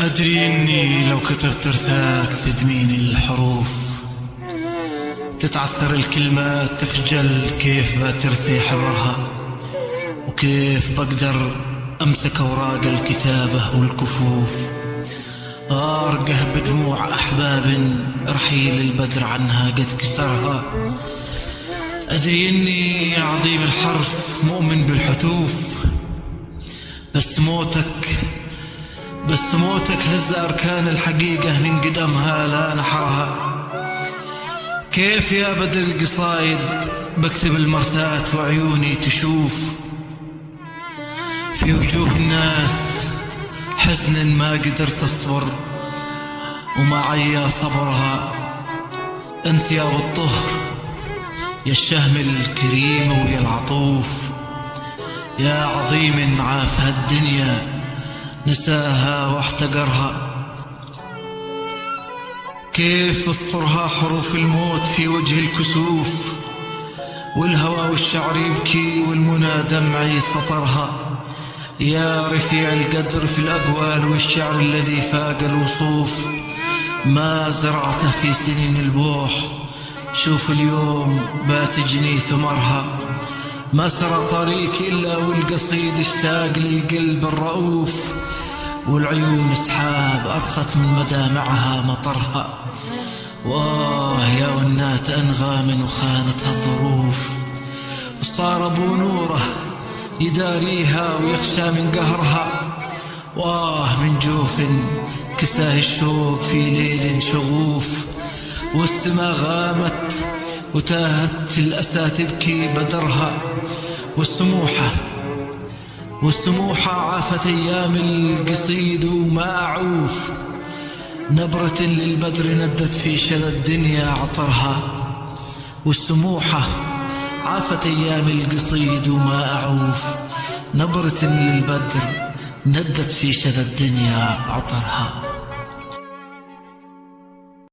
أدري إني لو كتبت رثاك تدميني الحروف، تتعثر الكلمات تخجل كيف بترثي حبرها، وكيف بقدر أمسك أوراق الكتابة والكفوف، أرقه بدموع أحباب رحيل البدر عنها قد كسرها. أدري إني عظيم الحرف مؤمن بالحتوف، بس موتك هز أركان الحقيقة من قدمها لا نحرها. كيف يا بدر القصايد بكتب المرثات وعيوني تشوف في وجوه الناس حزن ما قدرت أصبر ومعي صبرها. أنت يا أبو الطهر يا الشهم الكريم ويا العطوف، يا عظيم عافها الدنيا نساها واحتقرها. كيف اسطرها حروف الموت في وجه الكسوف، والهوى والشعر يبكي والمنى دمعي سطرها. يا رفيع القدر في الأقوال والشعر الذي فاق الوصوف، ما زرعته في سنين البوح شوف اليوم باتجني ثمرها. ما سرى طريق إلا والقصيد اشتاق للقلب الرؤوف، والعيون سحاب أرخت من مدامعها مطرها. واه يا ونات أنغام وخانتها الظروف، وصار أبو نوره يداريها ويخشى من قهرها. واه من جوف كساه الشوق في ليل شغوف، والسما غامت وتاهت في الأسى تبكي بدرها. والسموحة عافت أيام القصيد وما أعوف، نبرة للبدر ندت في شذا الدنيا عطرها. والسموحة عافت أيام القصيد وما أعوف، نبرة للبدر ندت في شذا الدنيا عطرها.